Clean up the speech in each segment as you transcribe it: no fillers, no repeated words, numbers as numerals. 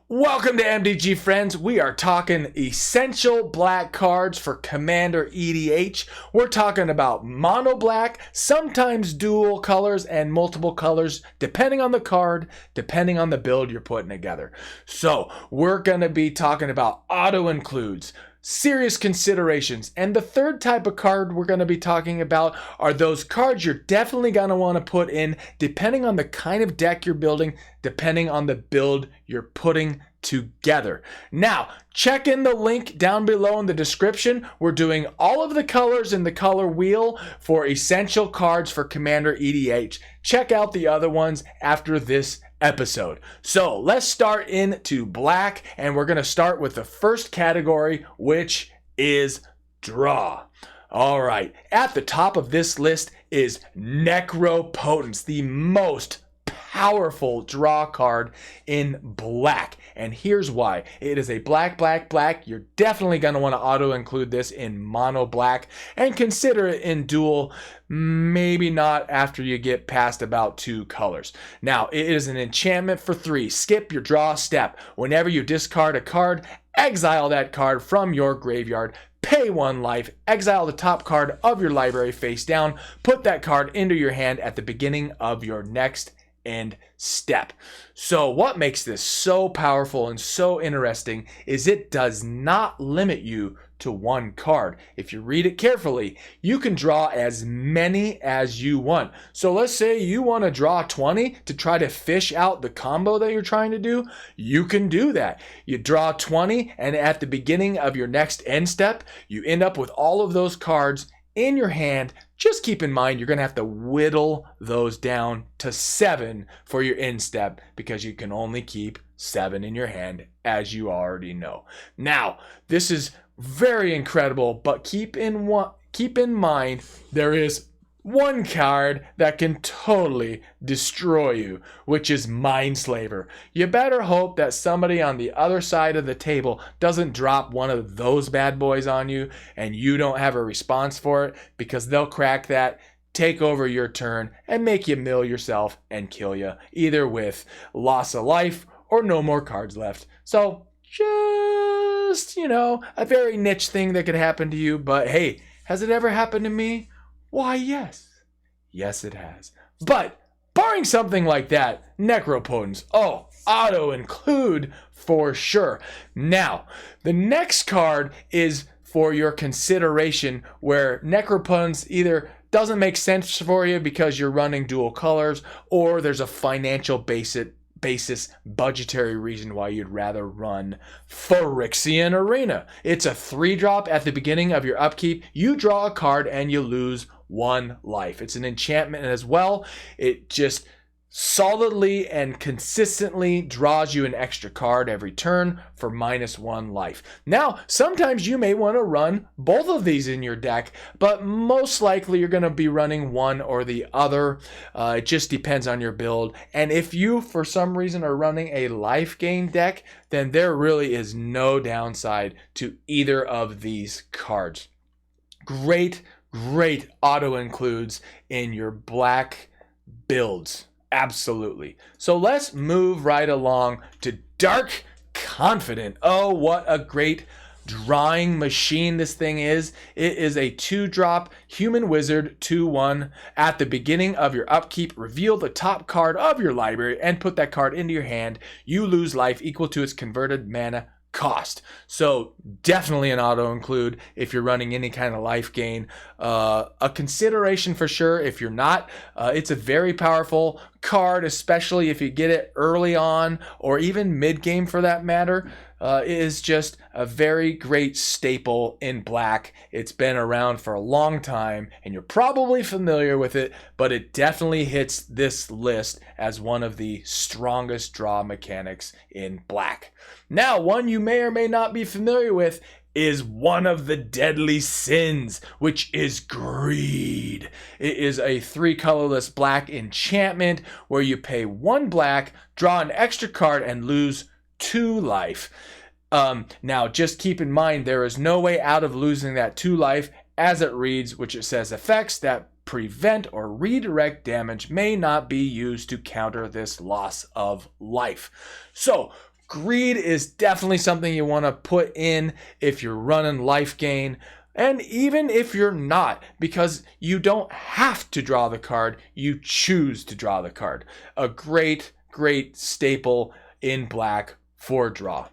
Welcome to MTG Friends. We are talking essential black cards for Commander EDH. We're talking about mono black, sometimes dual colors and multiple colors, depending on the card, depending on the build you're putting together. So we're going to be talking about auto includes, serious considerations, and the third type of card we're going to be talking about are those cards you're definitely going to want to put in depending on the kind of deck you're building, depending on the build you're putting together. Now, check in the link down below in the description. We're doing all of the colors in the color wheel for essential cards for Commander EDH. Check out the other ones after this episode. So let's start into black, and we're going to start with the first category, which is draw. All right, at the top of this list is Necropotence, the most powerful draw card in black. And here's why. It is a black. You're definitely going to want to auto include this in mono black and consider it in dual, maybe not after you get past about 2 colors. Now, it is an enchantment for 3. Skip your draw step. Whenever you discard a card, exile that card from your graveyard. Pay 1 life, exile the top card of your library face down, put that card into your hand at the beginning of your next end step. So what makes this so powerful and so interesting is it does not limit you to 1 card. If you read it carefully, you can draw as many as you want. So let's say you want to draw 20 to try to fish out the combo that you're trying to do. You can do that. You draw 20, and at the beginning of your next end step, you end up with all of those cards in your hand. Just keep in mind you're going to have to whittle those down to 7 for your end step because you can only keep 7 in your hand, as you already know. Now, this is very incredible, but keep in mind there is 1 card that can totally destroy you, which is Mindslaver. You better hope that somebody on the other side of the table doesn't drop one of those bad boys on you and you don't have a response for it, because they'll crack that, take over your turn, and make you mill yourself and kill you, either with loss of life or no more cards left. So just, a very niche thing that could happen to you, but hey, has it ever happened to me? Why, yes. Yes, it has. But barring something like that, Necropotence, auto include for sure. Now, the next card is for your consideration, where Necropotence either doesn't make sense for you because you're running dual colors, or there's a financial basis budgetary reason why you'd rather run Phyrexian Arena. It's a 3-drop at the beginning of your upkeep. You draw a card and you lose 1 life. It's an enchantment as well. It just solidly and consistently draws you an extra card every turn for -1 life. Now, sometimes you may want to run both of these in your deck, but most likely you're going to be running one or the other. It just depends on your build. And if you, for some reason, are running a life gain deck, then there really is no downside to either of these cards. Great auto includes in your black builds. Absolutely. So let's move right along to Dark Confident. Oh, what a great drawing machine this thing is. It is a 2-drop human wizard 2/1. At the beginning of your upkeep, reveal the top card of your library and put that card into your hand. You lose life equal to its converted mana cost. So definitely an auto include if you're running any kind of life gain. A consideration for sure if you're not. It's a very powerful card, especially if you get it early on or even mid game for that matter. It is just a very great staple in black. It's been around for a long time and you're probably familiar with it, but it definitely hits this list as one of the strongest draw mechanics in black. Now, one you may or may not be familiar with is one of the deadly sins, which is greed. It is a 3 colorless black enchantment where you pay 1 black, draw an extra card, and lose 2 life. Now, just keep in mind, there is no way out of losing that 2 life as it reads, which it says effects that prevent or redirect damage may not be used to counter this loss of life. So, Greed is definitely something you want to put in if you're running life gain. And even if you're not, because you don't have to draw the card, you choose to draw the card. A great, great staple in black for draw.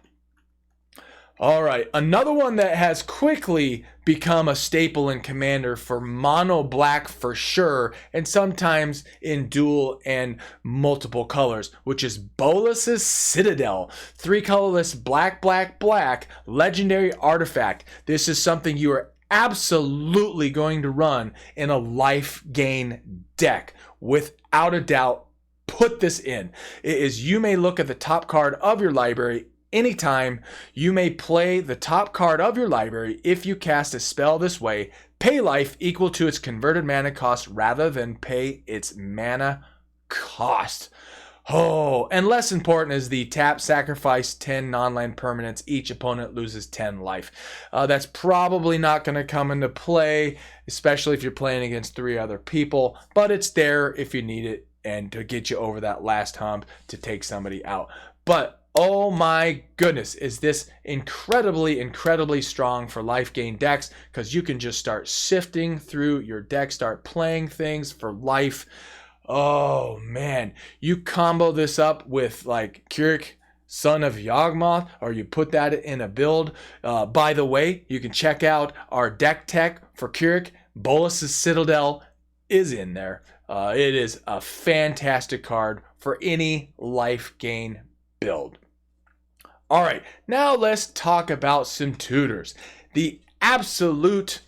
All right, another one that has quickly become a staple in Commander for mono black for sure, and sometimes in dual and multiple colors, which is Bolas's Citadel. 3 colorless black, black, black, legendary artifact. This is something you are absolutely going to run in a life gain deck. Without a doubt, put this in. It is, you may look at the top card of your library anytime. You may play the top card of your library if you cast a spell this way. Pay life equal to its converted mana cost rather than pay its mana cost. Oh, and less important is the tap, sacrifice 10 non-land permanents. Each opponent loses 10 life. That's probably not going to come into play, especially if you're playing against 3 other people, but it's there if you need it and to get you over that last hump to take somebody out. But oh my goodness, is this incredibly, incredibly strong for life gain decks, because you can just start sifting through your deck, start playing things for life. Oh man, you combo this up with like Keurig, Son of Yawgmoth, or you put that in a build. By the way, you can check out our deck tech for Keurig. Bolas's Citadel is in there. It is a fantastic card for any life gain build. All right, now let's talk about some tutors. The absolute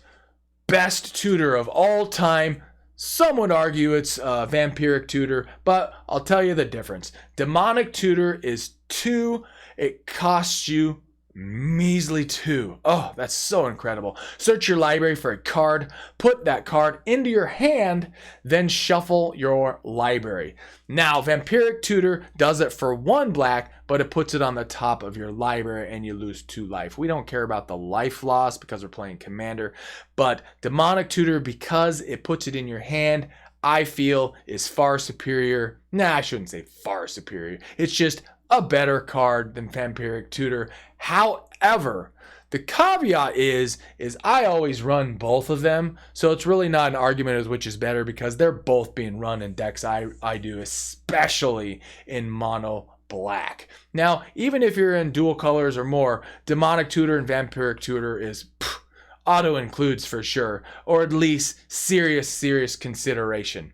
best tutor of all time. Some would argue it's Vampiric Tutor, but I'll tell you the difference. Demonic Tutor is 2. It costs you measly 2. Oh, that's so incredible. Search your library for a card, put that card into your hand, then shuffle your library. Now, Vampiric Tutor does it for 1 black, but it puts it on the top of your library and you lose 2 life. We don't care about the life loss because we're playing Commander, but Demonic Tutor, because it puts it in your hand, I feel is far superior. Nah, I shouldn't say far superior. It's just a better card than Vampiric Tutor. However, the caveat is I always run both of them, so it's really not an argument as which is better because they're both being run in decks I do, especially in mono black. Now, even if you're in dual colors or more, Demonic Tutor and Vampiric Tutor is auto includes for sure, or at least serious consideration.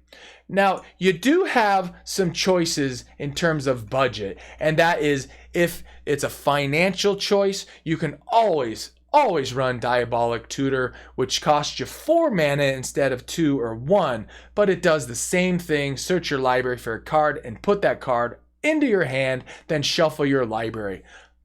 Now, you do have some choices in terms of budget, and that is if it's a financial choice, you can always run Diabolic Tutor, which costs you 4 mana instead of 2 or 1, but it does the same thing. Search your library for a card and put that card into your hand, then shuffle your library.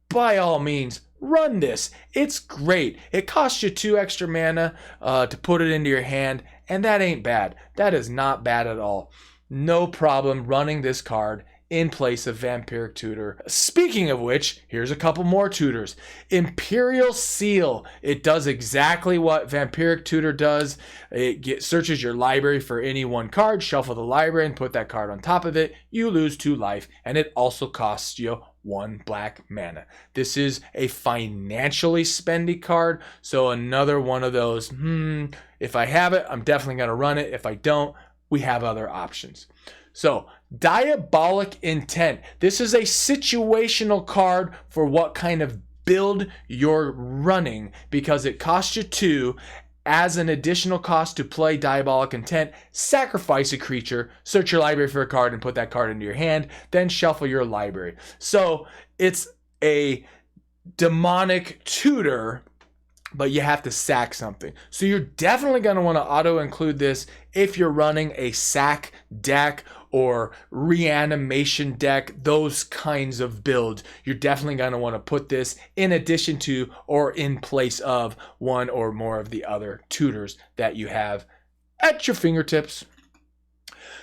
By all means, run this. It's great. It costs you 2 extra mana to put it into your hand, and that ain't bad. That is not bad at all. No problem running this card in place of Vampiric Tutor. Speaking of which, here's a couple more tutors. Imperial Seal. It does exactly what Vampiric Tutor does. It searches your library for any 1 card, shuffle the library, and put that card on top of it. You lose 2 life, and it also costs you 1 black mana. This is a financially spendy card, so another one of those, if I have it, I'm definitely going to run it. If I don't, we have other options. So, Diabolic Intent. This is a situational card for what kind of build you're running, because it costs you 2. As an additional cost to play Diabolic Intent, sacrifice a creature, search your library for a card and put that card into your hand, then shuffle your library. So it's a demonic tutor, but you have to sack something. So you're definitely going to want to auto include this if you're running a sack deck or reanimation deck, those kinds of builds. You're definitely going to want to put this in addition to or in place of 1 or more of the other tutors that you have at your fingertips.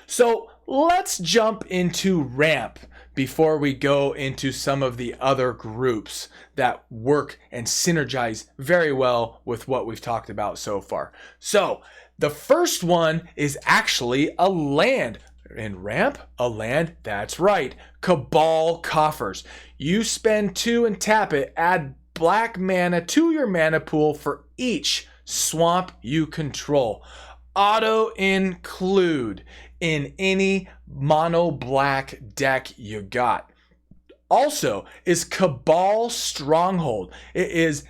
So let's jump into ramp before we go into some of the other groups that work and synergize very well with what we've talked about so far. So the first one is actually a land. In ramp, a land, that's right, Cabal Coffers. You spend 2 and tap it, add black mana to your mana pool for each swamp you control. Auto include in any mono black deck you got. Also is Cabal Stronghold. It is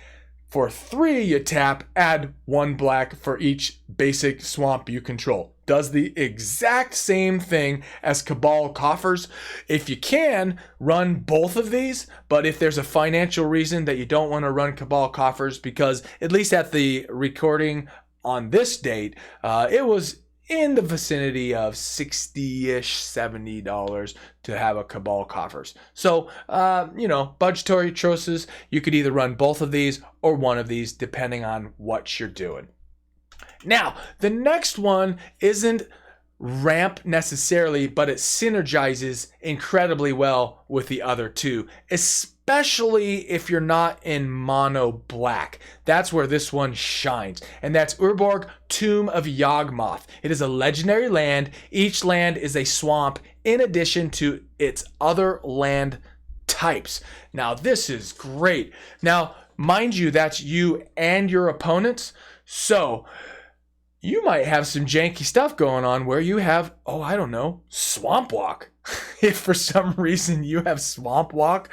for 3 you tap, add 1 black for each basic swamp you control. Does the exact same thing as Cabal Coffers. If you can, run both of these, but if there's a financial reason that you don't want to run Cabal Coffers, because at least at the recording on this date, it was in the vicinity of $60-ish, $70 to have a Cabal Coffers. So, budgetary choices, you could either run both of these or one of these, depending on what you're doing. Now, the next one isn't ramp necessarily, but it synergizes incredibly well with the other two, especially if you're not in mono black. That's where this one shines, and that's Urborg, Tomb of Yawgmoth. It is a legendary land. Each land is a swamp in addition to its other land types. Now, this is great. Now, mind you, that's you and your opponents, so you might have some janky stuff going on where you have, Swamp Walk. If for some reason you have Swamp Walk,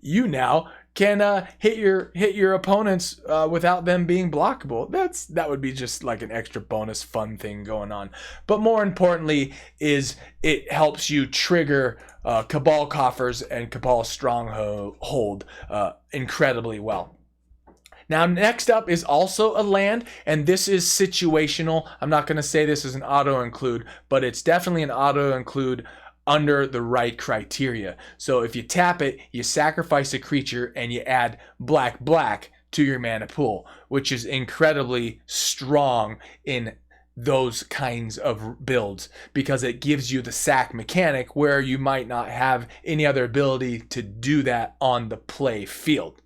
you now can hit your opponents without them being blockable. That would be just like an extra bonus fun thing going on. But more importantly is it helps you trigger Cabal Coffers and Cabal Stronghold incredibly well. Now, next up is also a land, and this is situational. I'm not going to say this is an auto-include, but it's definitely an auto-include under the right criteria. So if you tap it, you sacrifice a creature, and you add black to your mana pool, which is incredibly strong in those kinds of builds because it gives you the sack mechanic where you might not have any other ability to do that on the play field.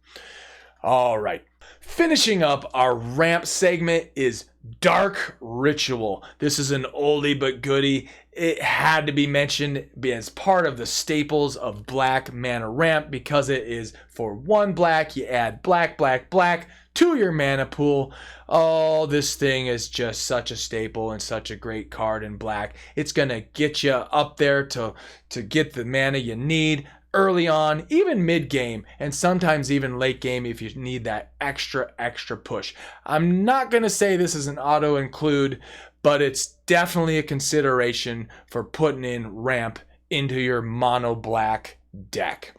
All right. Finishing up our ramp segment is Dark Ritual. This is an oldie but goodie. It had to be mentioned as part of the staples of black mana ramp because it is for 1 black, you add black to your mana pool. Oh, this thing is just such a staple and such a great card in black. It's going to get you up there to get the mana you need early on, even mid-game, and sometimes even late game if you need that extra push. I'm not going to say this is an auto-include, but it's definitely a consideration for putting in ramp into your mono black deck.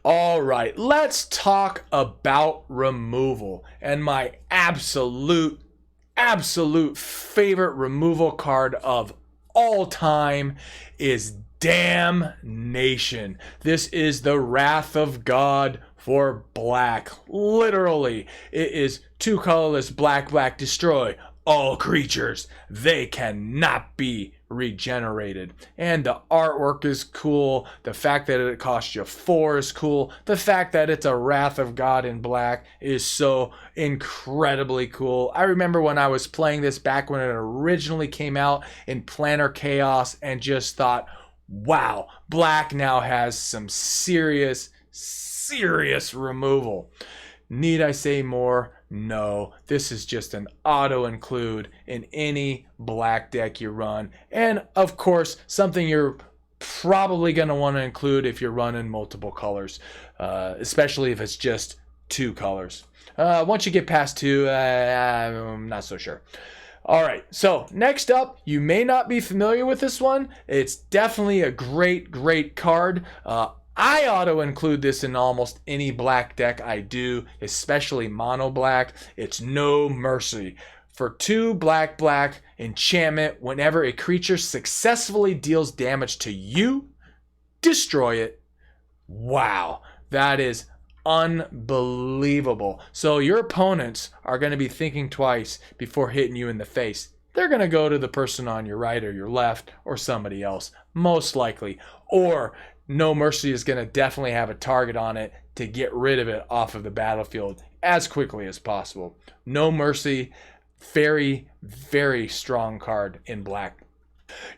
All right, let's talk about removal. And my absolute favorite removal card of all time is Damnation. This is the wrath of God for black. Literally, it is 2 colorless black, destroy all creatures. They cannot be regenerated. And the artwork is cool. The fact that it costs you 4 is cool. The fact that it's a wrath of God in black is so incredibly cool. I remember when I was playing this back when it originally came out in Planar Chaos and just thought, wow, black now has some serious removal. Need I say more? No, this is just an auto-include in any black deck you run. And of course, something you're probably going to want to include if you're running multiple colors, especially if it's just 2 colors. Once you get past 2, I'm not so sure. All right, so next up, you may not be familiar with this one. It's definitely a great card. I auto-include this in almost any black deck I do, especially mono black. It's No Mercy. For 2 black enchantment, whenever a creature successfully deals damage to you, destroy it. Wow, that is unbelievable. So your opponents are going to be thinking twice before hitting you in the face. They're going to go to the person on your right or your left or somebody else, most likely. Or No Mercy is going to definitely have a target on it to get rid of it off of the battlefield as quickly as possible. No Mercy, very strong card in black.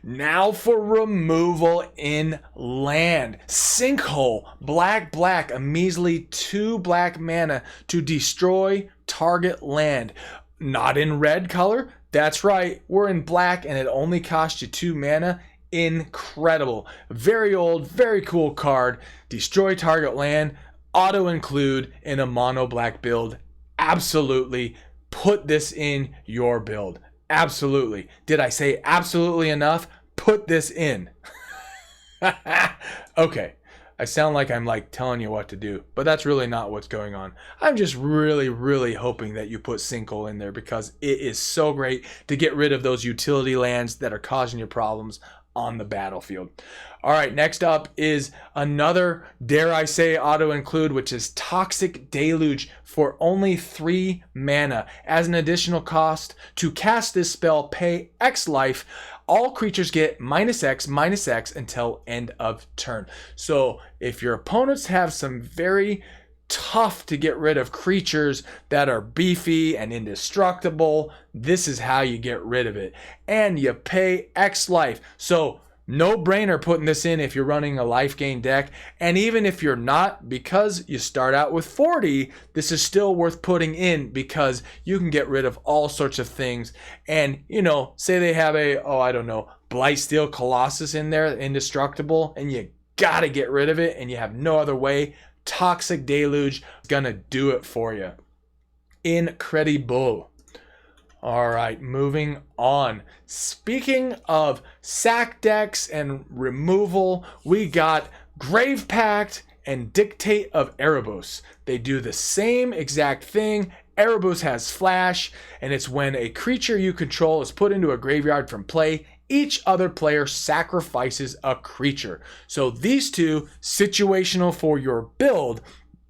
Now for removal in land. Sinkhole, black, a measly 2 black mana to destroy target land. Not in red color. That's right, we're in black and it only costs you 2 mana. Incredible. Very old, very cool card. Destroy target land. Auto include in a mono black build. Absolutely put this in your build. Absolutely. Did I say absolutely enough? Put this in. Okay. I sound like I'm like telling you what to do, but that's really not what's going on. I'm just really hoping that you put Sinkhole in there because it is so great to get rid of those utility lands that are causing you problems on the battlefield. All right, next up is another, dare I say, auto include, which is Toxic Deluge for only 3 mana. As an additional cost, to cast this spell, pay X life. All creatures get -X until end of turn. So if your opponents have some very tough to get rid of creatures that are beefy and indestructible, this is how you get rid of it. And you pay X life. So no brainer putting this in if you're running a life gain deck. And even if you're not, because you start out with 40, this is still worth putting in because you can get rid of all sorts of things. And, you know, say they have a, Blightsteel Colossus in there, indestructible, and you gotta get rid of it and you have no other way. Toxic Deluge is gonna do it for you. Incredible. All right, moving on. Speaking of sack decks and removal, we got Grave Pact and Dictate of Erebos. They do the same exact thing. Erebos has flash, and it's when a creature you control is put into a graveyard from play, each other player sacrifices a creature. So these two, situational for your build,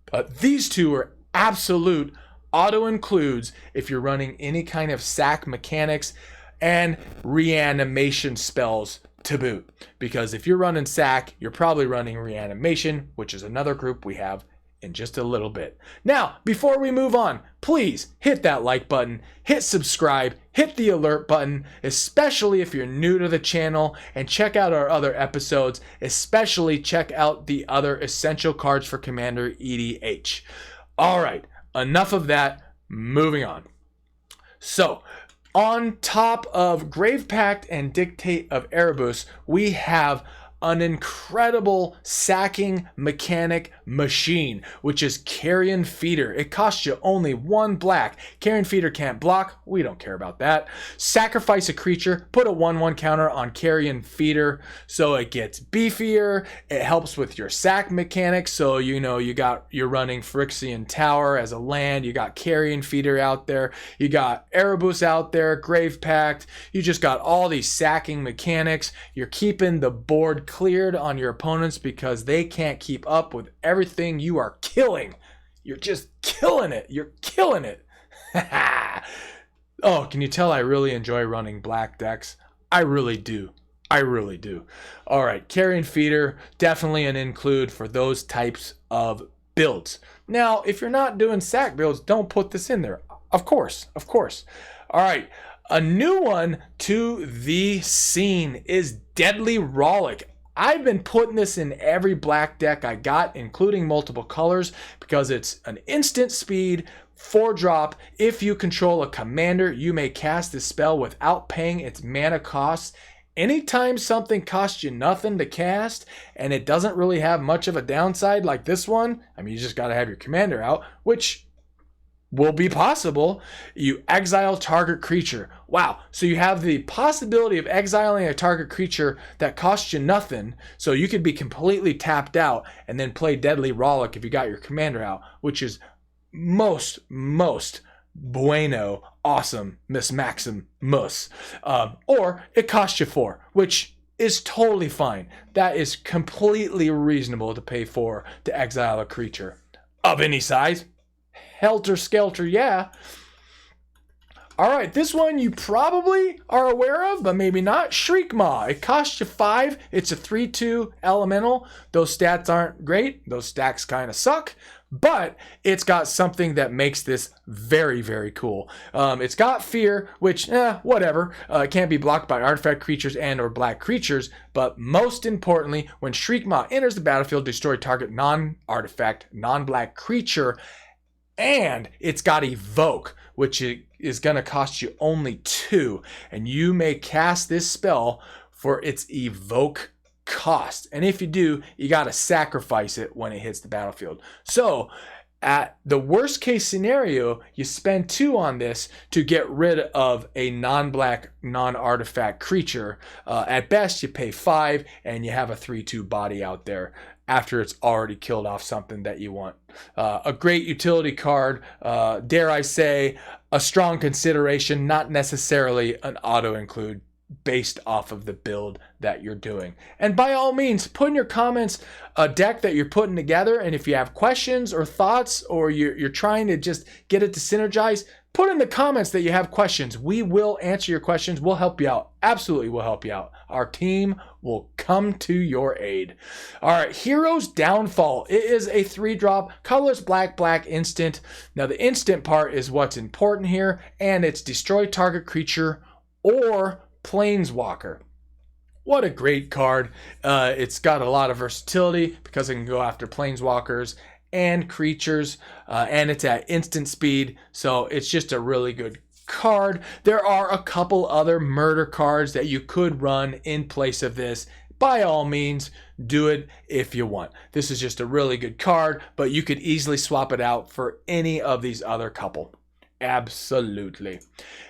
but these two are absolute auto includes if you're running any kind of sack mechanics and reanimation spells to boot. Because if you're running sack, you're probably running reanimation, which is another group we have in just a little bit. Now, before we move on, please hit that like button, hit subscribe, hit the alert button, especially if you're new to the channel, and check out our other episodes, especially check out the other essential cards for Commander EDH. All right. Enough of that, moving on. So, on top of Grave Pact and Dictate of Erebos, we have an incredible sacking mechanic machine, which is Carrion Feeder. It costs you only 1 black. Carrion Feeder can't block. We don't care about that. Sacrifice a creature. Put a 1/1 counter on Carrion Feeder so it gets beefier. It helps with your sack mechanics. So, you know, you're running Phyrexian Tower as a land. You got Carrion Feeder out there. You got Erebos out there. Grave Pact. You just got all these sacking mechanics. You're keeping the board cleared on your opponents because they can't keep up with everything you are killing. You're just killing it. You're killing it. Oh, can you tell I really enjoy running black decks? I really do. I really do. All right, Carrion Feeder, definitely an include for those types of builds. Now, if you're not doing sack builds, don't put this in there. Of course. All right, a new one to the scene is Deadly Rollick. I've been putting this in every black deck I got, including multiple colors, because it's an instant speed, 4-drop. If you control a commander, you may cast this spell without paying its mana costs. Anytime something costs you nothing to cast, and it doesn't really have much of a downside like this one, I mean, you just got to have your commander out, which will be possible. You exile target creature. Wow. So you have the possibility of exiling a target creature that costs you nothing. So you could be completely tapped out and then play Deadly Rollick if you got your commander out, which is most bueno, awesome, Miss Maxim Muss. Or it costs you 4, which is totally fine. That is completely reasonable to pay 4 to exile a creature of any size. Helter Skelter, yeah. All right, this one you probably are aware of, but maybe not. Shriekmaw. It costs you 5. It's a 3/2 elemental. Those stats aren't great. Those stacks kind of suck. But it's got something that makes this very, very cool. It's got fear, which, whatever. It can't be blocked by artifact creatures and or black creatures. But most importantly, when Shriekmaw enters the battlefield, destroy target non-artifact, non-black creature. And it's got Evoke, which is going to cost you only 2. And you may cast this spell for its Evoke cost. And if you do, you got to sacrifice it when it hits the battlefield. So at the worst case scenario, you spend 2 on this to get rid of a non-black, non-artifact creature. At best, you pay 5 and you have a 3/2 body out there after it's already killed off something that you want. A great utility card, dare I say, a strong consideration, not necessarily an auto-include based off of the build that you're doing. And by all means, put in your comments a deck that you're putting together, and if you have questions or thoughts, or you're trying to just get it to synergize, put in the comments that you have questions. We will answer your questions. We'll help you out. Absolutely, we'll help you out. Our team will come to your aid. All right, Hero's Downfall. It is a 3-drop, colorless black instant. Now, the instant part is what's important here, and it's destroy target creature or Planeswalker. What a great card. It's got a lot of versatility because it can go after Planeswalkers and creatures, and it's at instant speed, so it's just a really good card. There are a couple other murder cards that you could run in place of this. By all means, do it if you want. This is just a really good card, but you could easily swap it out for any of these other couple. Absolutely.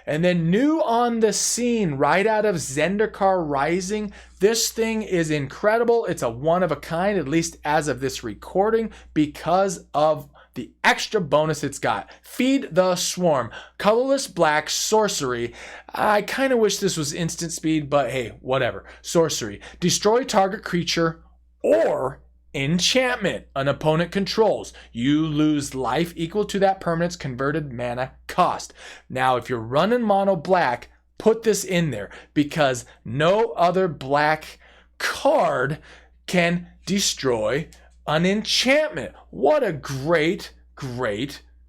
And then new on the scene, right out of Zendikar Rising, this thing is incredible. It's a one of a kind, at least as of this recording, because of the extra bonus it's got. Feed the Swarm, colorless black sorcery. I kind of wish this was instant speed, but hey, whatever. Sorcery, destroy target creature or enchantment an opponent controls. You lose life equal to that permanent's converted mana cost. Now, if you're running mono black, put this in there because no other black card can destroy an enchantment. What a great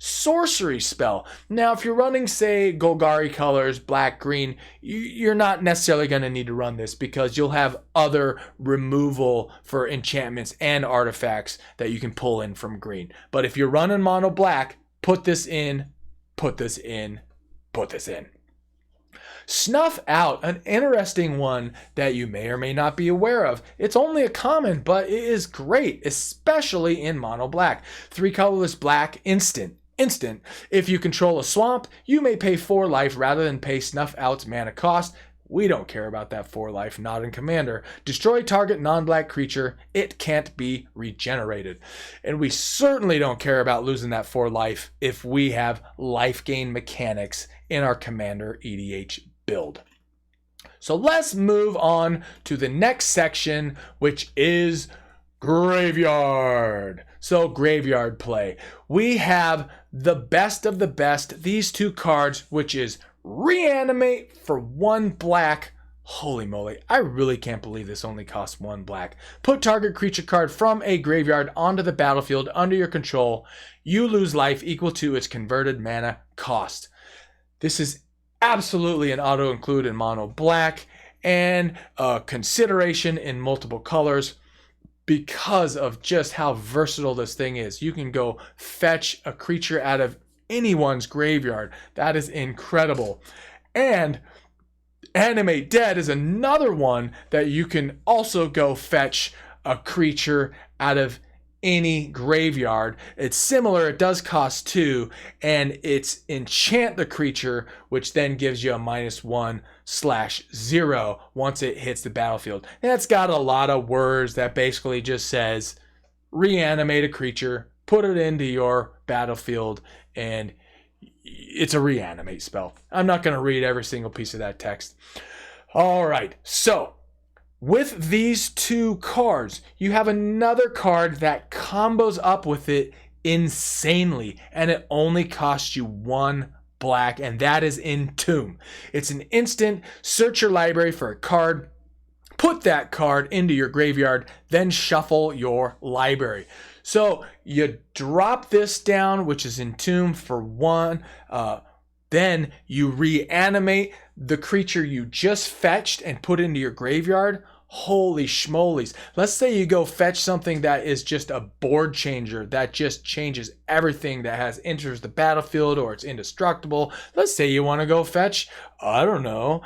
sorcery spell. Now, if you're running, say, Golgari colors, black, green, you're not necessarily going to need to run this because you'll have other removal for enchantments and artifacts that you can pull in from green. But if you're running mono black, put this in, put this in, put this in. Snuff Out, an interesting one that you may or may not be aware of. It's only a common, but it is great, especially in mono black. 3 colorless black, instant. If you control a swamp, you may pay 4 life rather than pay Snuff Out's mana cost. We don't care about that 4 life, not in Commander. Destroy target non-black creature. It can't be regenerated. And we certainly don't care about losing that 4 life if we have life gain mechanics in our Commander EDH build. So let's move on to the next section, which is Graveyard. So graveyard play. We have the best of the best. These 2 cards, which is Reanimate for 1 black. Holy moly, I really can't believe this only costs 1 black. Put target creature card from a graveyard onto the battlefield under your control. You lose life equal to its converted mana cost. This is absolutely an auto-include in mono black and a consideration in multiple colors because of just how versatile this thing is. You can go fetch a creature out of anyone's graveyard. That is incredible. And Animate Dead is another one that you can also go fetch a creature out of any graveyard. It's similar, it does cost 2, and it's enchant the creature, which then gives you a -1/0 once it hits the battlefield. And it's got a lot of words that basically just says reanimate a creature, put it into your battlefield, and it's a reanimate spell. I'm not going to read every single piece of that text. All right, so with these 2 cards, you have another card that combos up with it insanely, and it only costs you 1 black, and that is Entomb. It's an instant. Search your library for a card, put that card into your graveyard, then shuffle your library. So you drop this down, which is Entomb for 1. Then you reanimate the creature you just fetched and put into your graveyard. Holy schmolies. Let's say you go fetch something that is just a board changer that just changes everything, that enters the battlefield, or it's indestructible. Let's say you want to go fetch, I don't know,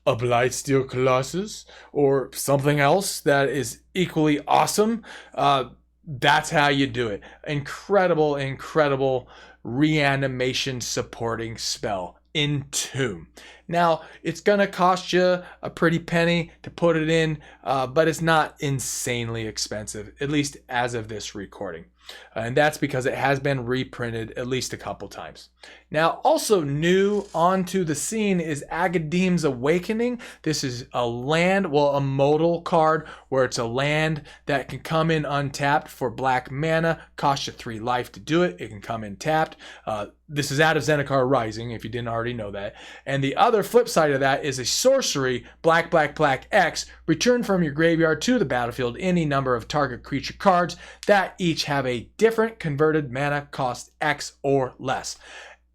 a Blightsteel Colossus or something else that is equally awesome. That's how you do it. Incredible, incredible reanimation supporting spell. Entomb. Now, it's going to cost you a pretty penny to put it in, but it's not insanely expensive, at least as of this recording. And that's because it has been reprinted at least a couple times. Now, also new onto the scene is Agadeem's Awakening. This is a land, well, a modal card where it's a land that can come in untapped for black mana, cost you 3 life to do it. It can come in tapped. This is out of Zendikar Rising, if you didn't already know that. And the other flip side of that is a sorcery, black, black, black, X, return from your graveyard to the battlefield any number of target creature cards that each have a different converted mana cost X or less.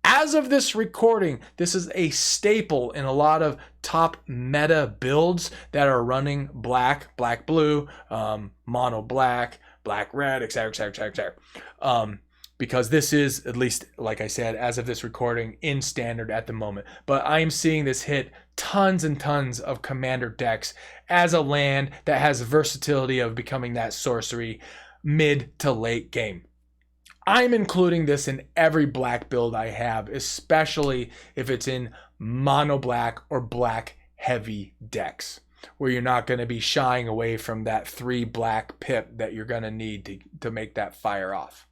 As of this recording, this is a staple in a lot of top meta builds that are running black, black, blue, mono black, black, red, etc., etc., etc. Because this is, at least, like I said, as of this recording, in standard at the moment. But I am seeing this hit tons and tons of Commander decks as a land that has the versatility of becoming that sorcery mid to late game. I'm including this in every black build I have, especially if it's in mono black or black heavy decks, where you're not going to be shying away from that 3 black pip that you're going to need to make that fire off.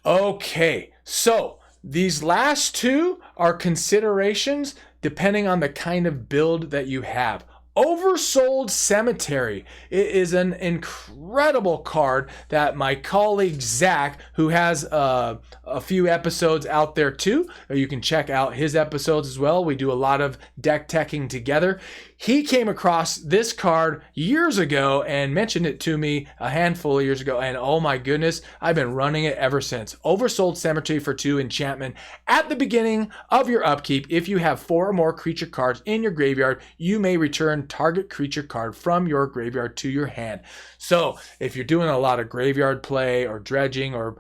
Okay, so these last 2 are considerations depending on the kind of build that you have. Oversold Cemetery. It is an incredible card that my colleague Zach, who has a few episodes out there too, you can check out his episodes as well. We do a lot of deck teching together. He came across this card years ago and mentioned it to me a handful of years ago, and oh my goodness, I've been running it ever since. Oversold Cemetery for 2 enchantment. At the beginning of your upkeep, if you have 4 or more creature cards in your graveyard, you may return target creature card from your graveyard to your hand. So if you're doing a lot of graveyard play or dredging, or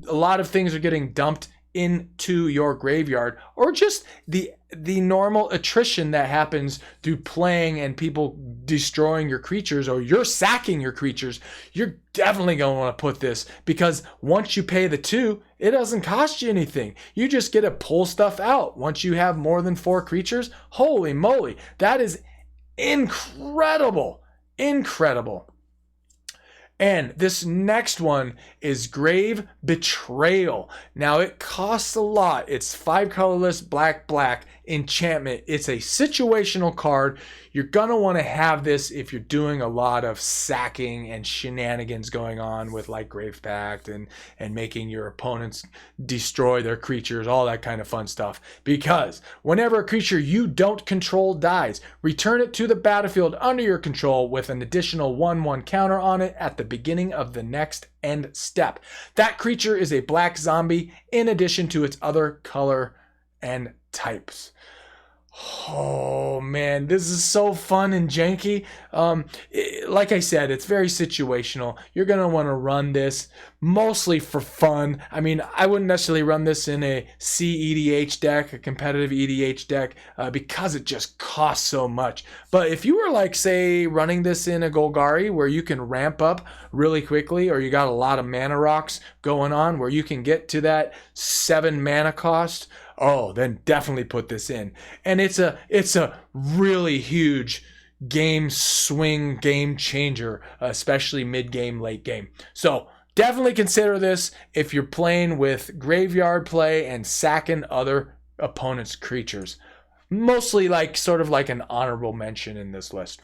a lot of things are getting dumped into your graveyard, or just the normal attrition that happens through playing and people destroying your creatures, or you're sacking your creatures, you're definitely going to want to put this, because once you pay the 2, it doesn't cost you anything. You just get to pull stuff out once you have more than 4 creatures. Holy moly, that is incredible. Incredible. And this next one is Grave Betrayal. Now it costs a lot. It's 5 colorless, black, black, enchantment. It's a situational card. You're gonna want to have this if you're doing a lot of sacking and shenanigans going on with like Grave Pact and making your opponents destroy their creatures, all that kind of fun stuff. Because whenever a creature you don't control dies, return it to the battlefield under your control with an additional 1/1 counter on it at the beginning of the next end step. That creature is a black zombie in addition to its other color and types. Oh man, this is so fun and janky. Like I said, it's very situational. You're going to want to run this mostly for fun. I mean, I wouldn't necessarily run this in a CEDH deck, a competitive EDH deck, because it just costs so much. But if you were like, say, running this in a Golgari where you can ramp up really quickly, or you got a lot of mana rocks going on where you can get to that 7 mana cost, oh, then definitely put this in. And it's a really huge game swing, game changer, especially mid-game, late game. So definitely consider this if you're playing with graveyard play and sacking other opponents' creatures. Mostly like sort of like an honorable mention in this list.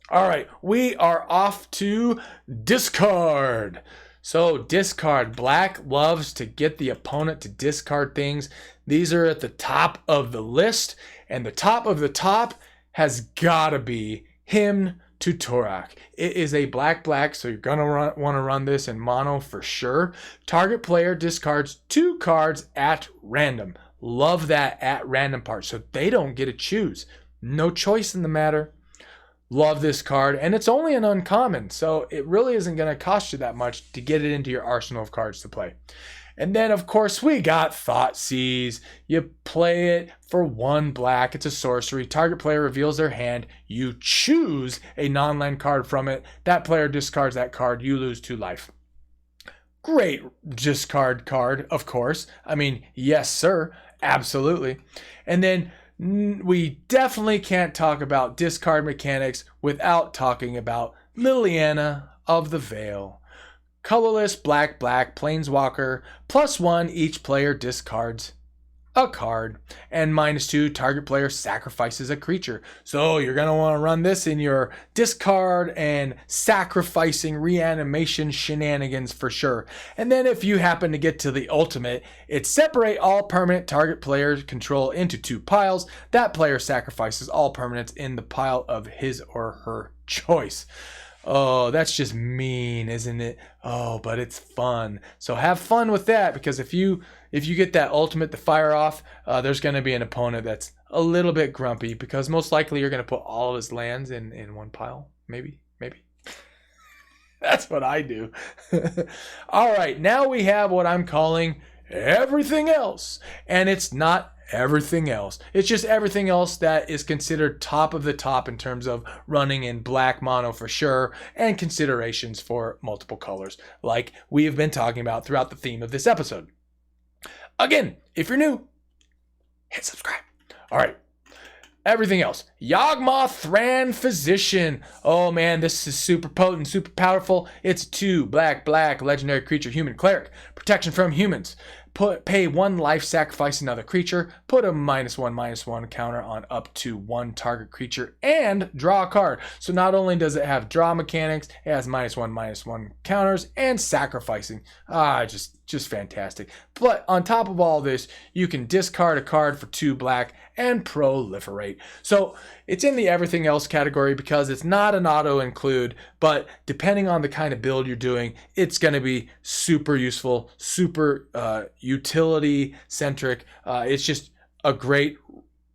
All right, we are off to discard. So discard. Black loves to get the opponent to discard things. These are at the top of the list, and the top of the top has got to be Hymn Tutorak. It is a black, so you're going to want to run this in mono for sure. Target player discards 2 cards at random. Love that at random part, so they don't get to choose. No choice in the matter. Love this card, and it's only an uncommon, so it really isn't going to cost you that much to get it into your arsenal of cards to play. And then, of course, we got Thoughtseize. You play it for 1 black. It's a sorcery. Target player reveals their hand. You choose a non-land card from it. That player discards that card. You lose 2 life. Great discard card, of course. I mean, yes, sir. Absolutely. And then we definitely can't talk about discard mechanics without talking about Liliana of the Veil. Colorless, black, planeswalker, +1, each player discards a card, and -2, target player sacrifices a creature. So you're going to want to run this in your discard and sacrificing reanimation shenanigans for sure. And then if you happen to get to the ultimate, it's separate all permanent target players control into 2 piles. That player sacrifices all permanents in the pile of his or her choice. Oh, that's just mean, isn't it? Oh, but it's fun. So have fun with that, because if you get that ultimate to fire off, there's going to be an opponent that's a little bit grumpy, because most likely you're going to put all of his lands in 1 pile. Maybe. That's what I do. All right, now we have what I'm calling everything else. And it's not everything else. It's just everything else that is considered top of the top in terms of running in black mono for sure, and considerations for multiple colors, like we have been talking about throughout the theme of this episode. Again, if you're new, hit subscribe. All right. Everything else. Yawgmoth Thran Physician. Oh man, this is super potent, super powerful. It's 2 black, legendary creature, human cleric. Protection from humans. Pay 1 life, sacrifice another creature. Put a -1/-1 counter on up to 1 target creature and draw a card. So not only does it have draw mechanics, it has -1/-1 counters and sacrificing. Just fantastic. But on top of all this, you can discard a card for 2 black and proliferate. So it's in the everything else category because it's not an auto include, but depending on the kind of build you're doing, it's going to be super useful, super utility centric. It's just a great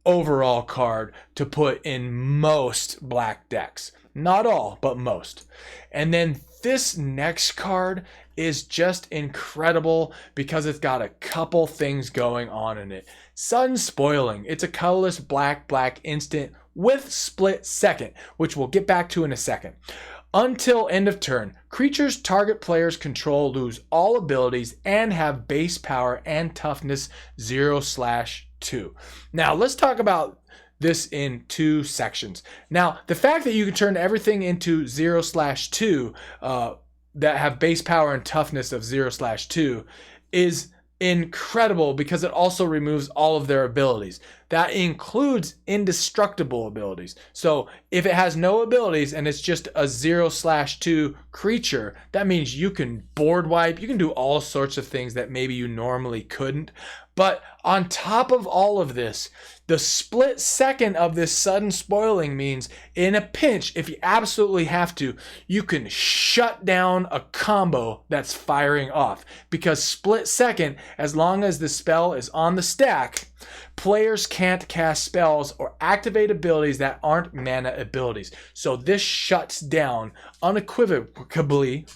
overall card to put in most black decks. Not all, but most. And then this next card is just incredible because it's got a couple things going on in it. Sun Spoiling. It's a colorless black instant with split second, which we'll get back to in a second. Until end of turn, creatures target players control lose all abilities and have base power and toughness 0/2. Now let's talk about this in 2 sections. Now, the fact that you can turn everything into 0/2 that have base power and toughness of 0/2 is incredible because it also removes all of their abilities. That includes indestructible abilities. So if it has no abilities and it's just a 0/2 creature, that means you can board wipe, you can do all sorts of things that maybe you normally couldn't. But on top of all of this, the split second of this sudden spoiling means in a pinch, if you absolutely have to, you can shut down a combo that's firing off. Because split second, as long as the spell is on the stack, players can't cast spells or activate abilities that aren't mana abilities. So this shuts down unequivocally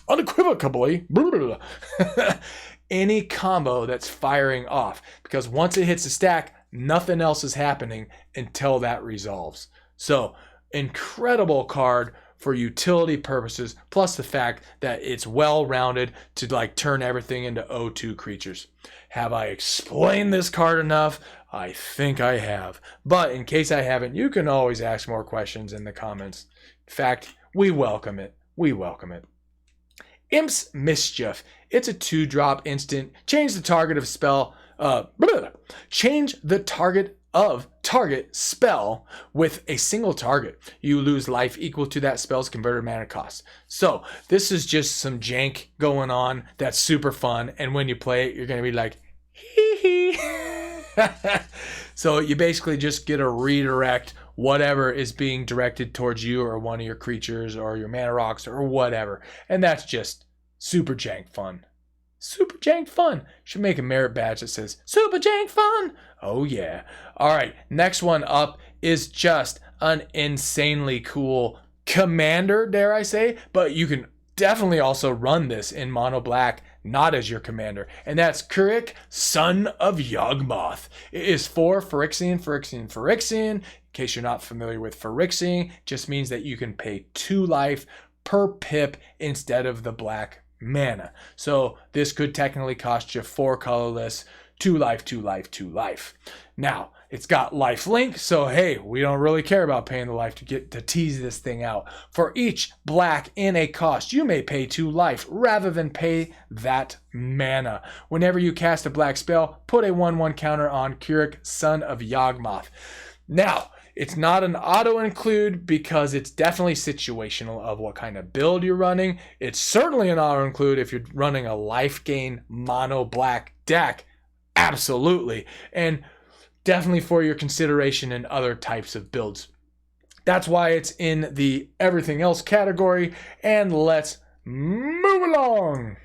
any combo that's firing off, because once it hits the stack, nothing else is happening until that resolves. So incredible card for utility purposes, plus the fact that it's well rounded to like turn everything into O2 creatures. Have I explained this card enough? I think I have. But in case I haven't, you can always ask more questions in the comments. In fact, we welcome it. We welcome it. Imp's Mischief. It's a 2-drop instant. Change the target of spell. Change the target of target spell with a single target. You lose life equal to that spell's converted mana cost. So this is just some jank going on that's super fun. And when you play it, you're going to be like, hee hee. So you basically just get a redirect whatever is being directed towards you or one of your creatures or your mana rocks or whatever. And that's just super jank fun. Super jank fun. Should make a merit badge that says super jank fun. Oh yeah. All right, next one up is just an insanely cool commander, dare I say, but you can definitely also run this in mono black, not as your commander, and that's Kurik, Son of Yawgmoth. It is 4 Phyrexian. In case you're not familiar with Phyrexian, just means that you can pay 2 life per pip instead of the black mana. So this could technically cost you 4 colorless, 2 life. Now, it's got life link, so hey, we don't really care about paying the life to get to tease this thing out. For each black in a cost, you may pay 2 life rather than pay that mana. Whenever you cast a black spell, put a 1/1 counter on Kurik, Son of Yawgmoth. Now, it's not an auto include because it's definitely situational of what kind of build you're running. It's certainly an auto include if you're running a life gain mono black deck. Absolutely. And definitely for your consideration in other types of builds. That's why it's in the everything else category. And let's move along.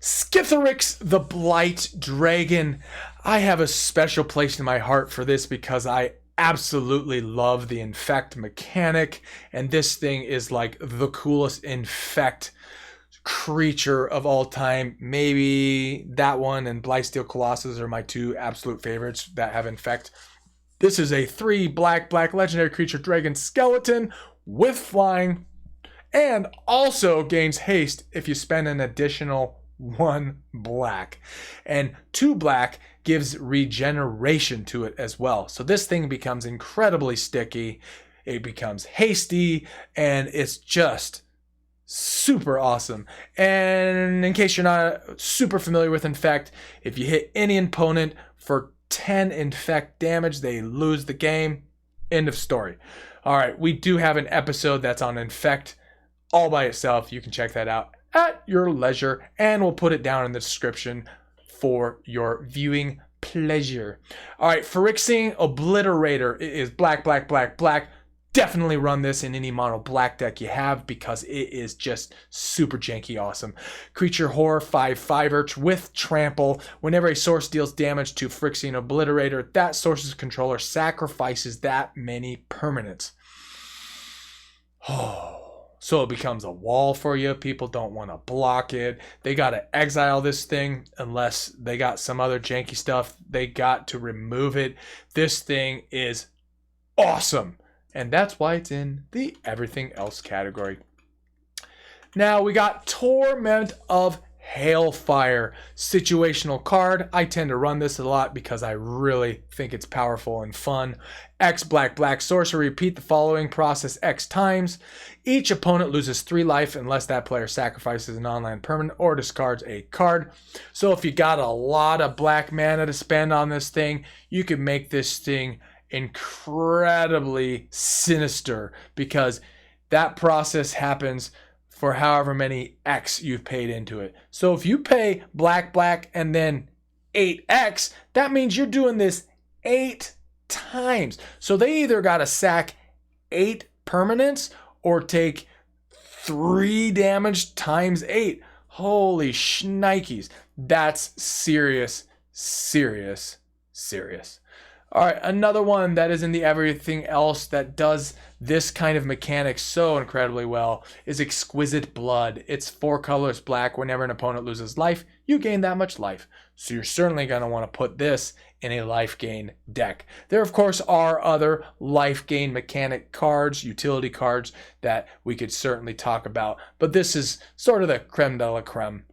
Skithiryx the Blight Dragon. I have a special place in my heart for this because I absolutely love the infect mechanic, and this thing is like the coolest infect creature of all time. Maybe that one and Blightsteel Colossus are my 2 absolute favorites that have infect. This is a 3 black legendary creature dragon skeleton with flying, and also gains haste if you spend an additional 1 black, and 2 black gives regeneration to it as well. So this thing becomes incredibly sticky, it becomes hasty, and it's just super awesome. And in case you're not super familiar with infect, if you hit any opponent for 10 infect damage, they lose the game. End of story. All right, we do have an episode that's on infect all by itself. You can check that out at your leisure, and we'll put it down in the description for your viewing pleasure. All right, Phyrexian Obliterator. It is black. Definitely run this in any mono black deck you have because it is just super janky awesome. Creature horror 5/5 with trample. Whenever a source deals damage to Phyrexian Obliterator, that source's controller sacrifices that many permanents. So it becomes a wall for you. People don't want to block it. They got to exile this thing unless they got some other janky stuff. They got to remove it. This thing is awesome. And that's why it's in the everything else category. Now we got Torment of Hailfire. Situational card. I tend to run this a lot because I really think it's powerful and fun. X black sorcery. Repeat the following process X times. Each opponent loses 3 life unless that player sacrifices an online permanent or discards a card. So if you got a lot of black mana to spend on this thing, you can make this thing incredibly sinister because that process happens for however many X you've paid into it. So if you pay black and then 8X, that means you're doing this 8 times. So they either got to sack 8 permanents or take 3 damage times 8. Holy shnikes. That's serious. All right, another one that is in the everything else that does this kind of mechanic so incredibly well is Exquisite Blood. It's 4 colors black. Whenever an opponent loses life, you gain that much life. So you're certainly going to want to put this in a life gain deck. There, of course, are other life gain mechanic cards, utility cards that we could certainly talk about, but this is sort of the creme de la creme.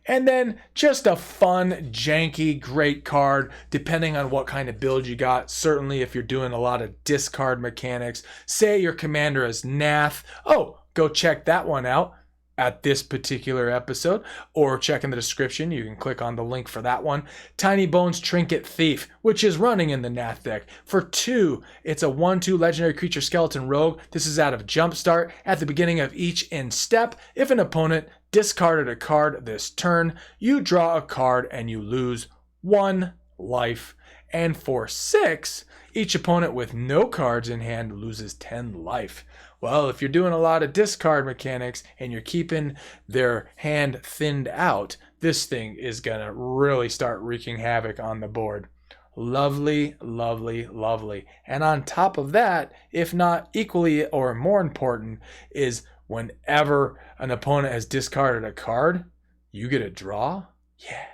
And then just a fun, janky, great card, depending on what kind of build you got. Certainly if you're doing a lot of discard mechanics. Say your commander is Nath. Oh, go check that one out at this particular episode, or check in the description. You can click on the link for that one. Tiny Bones Trinket Thief, which is running in the Nath deck. For 2, it's a 1/2 legendary creature skeleton rogue. This is out of Jumpstart. At the beginning of each end step, if an opponent discarded a card this turn, you draw a card and you lose 1 life. And for 6, each opponent with no cards in hand loses 10 life. Well, if you're doing a lot of discard mechanics and you're keeping their hand thinned out, this thing is going to really start wreaking havoc on the board. Lovely, lovely, lovely. And on top of that, if not equally or more important, is whenever an opponent has discarded a card, you get a draw. Yeah,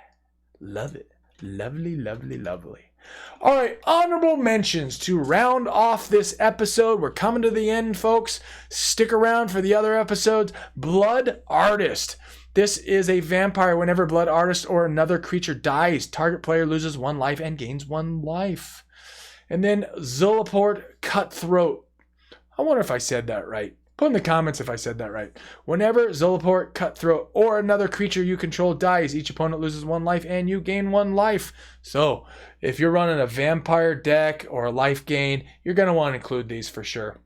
love it. Lovely, lovely, lovely. All right, honorable mentions to round off this episode. We're coming to the end, folks. Stick around for the other episodes. Blood Artist. This is a vampire. Whenever Blood Artist or another creature dies, target player loses 1 life and gains 1 life. And then Zulaport Cutthroat. I wonder if I said that right. Put in the comments if I said that right. Whenever Zulaport Cutthroat or another creature you control dies, each opponent loses 1 life and you gain 1 life. So if you're running a vampire deck or a life gain, you're going to want to include these for sure.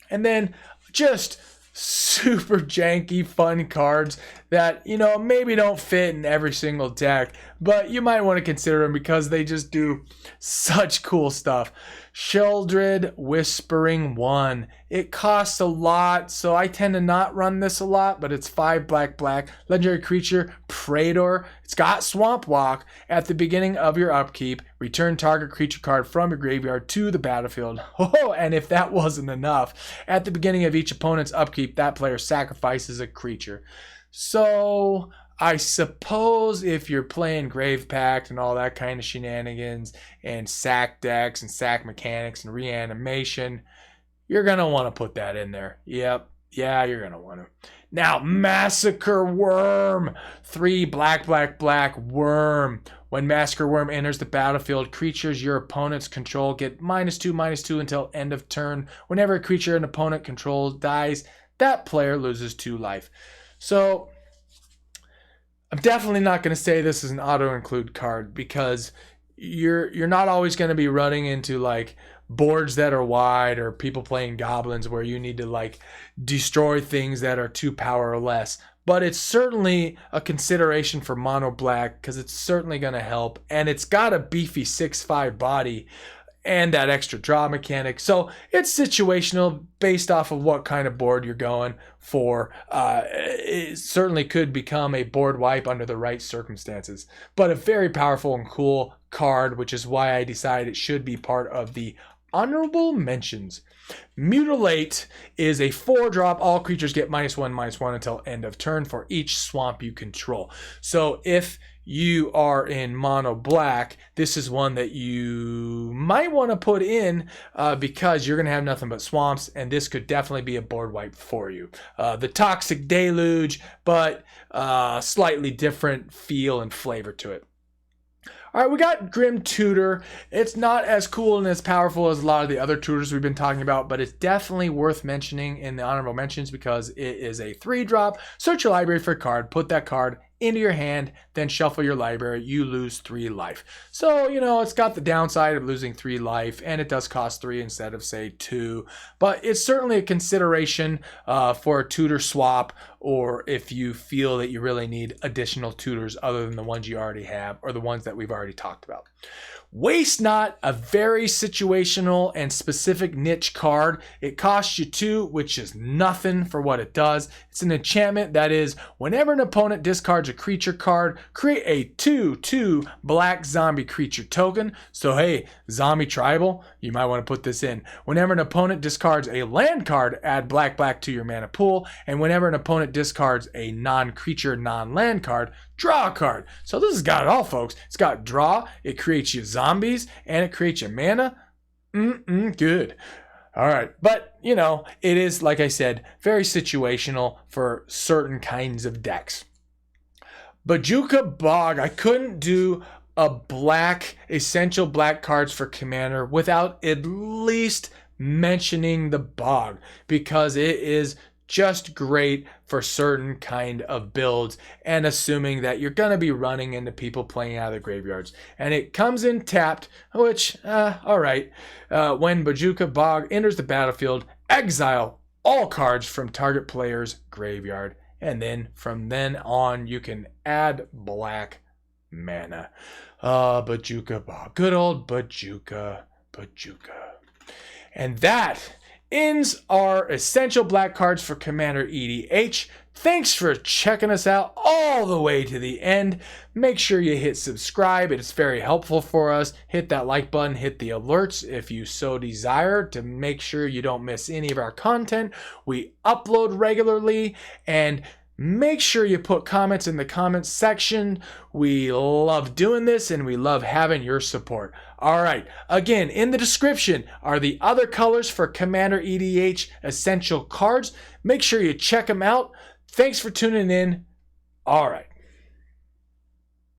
And then just super janky fun cards that, you know, maybe don't fit in every single deck, but you might want to consider them because they just do such cool stuff. Sheldred Whispering 1. It costs a lot, so I tend to not run this a lot, but it's 5 black. Legendary creature, Praetor. It's got Swamp Walk. At the beginning of your upkeep, return target creature card from your graveyard to the battlefield. Oh, and if that wasn't enough, at the beginning of each opponent's upkeep, that player sacrifices a creature. So I suppose if you're playing Grave Pact and all that kind of shenanigans and sack decks and sack mechanics and reanimation, you're going to want to put that in there. Yep. Yeah, you're going to want to. Now, Massacre Worm. 3 black worm. When Massacre Worm enters the battlefield, creatures your opponents control get -2/-2 until end of turn. Whenever a creature an opponent controls dies, that player loses 2 life. So I'm definitely not going to say this is an auto-include card because you're not always going to be running into like boards that are wide or people playing goblins where you need to like destroy things that are 2 power or less. But it's certainly a consideration for mono black because it's certainly going to help. And it's got a beefy 6/5 body and that extra draw mechanic. So it's situational based off of what kind of board you're going for. It certainly could become a board wipe under the right circumstances. But a very powerful and cool card, which is why I decided it should be part of the honorable mentions. Mutilate is a 4-drop. All creatures get -1/-1 until end of turn for each swamp you control. So if you are in mono black, this is one that you might want to put in because you're going to have nothing but swamps, and this could definitely be a board wipe for you. The Toxic Deluge, but slightly different feel and flavor to it. All right, we got Grim Tutor. It's not as cool and as powerful as a lot of the other tutors we've been talking about, but it's definitely worth mentioning in the honorable mentions because it is a 3-drop. Search your library for a card, put that card into your hand, then shuffle your library. You lose 3 life. So, you know, it's got the downside of losing 3 life, and it does cost 3 instead of, say, 2. But it's certainly a consideration for a tutor swap, or if you feel that you really need additional tutors other than the ones you already have, or the ones that we've already talked about. Waste Not, a very situational and specific niche card. It costs you 2, which is nothing for what it does. It's an enchantment that is, whenever an opponent discards a creature card, create a 2/2 black zombie creature token. So hey, zombie tribal, you might want to put this in. Whenever an opponent discards a land card, add black to your mana pool. And whenever an opponent discards a non-creature, non-land card, draw a card. So this has got it all, folks. It's got draw, it creates you zombies, and it creates you mana. Good. All right. But, you know, it is, like I said, very situational for certain kinds of decks. Bajuka Bog. I couldn't do a black, essential black cards for Commander without at least mentioning the Bog because it is just great for certain kind of builds and assuming that you're going to be running into people playing out of the graveyards. And it comes in tapped, which, all right. When Bajuka Bog enters the battlefield, exile all cards from target player's graveyard. And then from then on, you can add black mana. Bajuka Bob. Good old Bajuka. And that ends our essential black cards for Commander EDH. Thanks for checking us out all the way to the end. Make sure you hit subscribe. It's very helpful for us. Hit that like button, hit the alerts if you so desire to make sure you don't miss any of our content. We upload regularly, and make sure you put comments in the comments section. We love doing this and we love having your support. All right, again, in the description are the other colors for Commander EDH essential cards. Make sure you check them out. Thanks for tuning in. All right.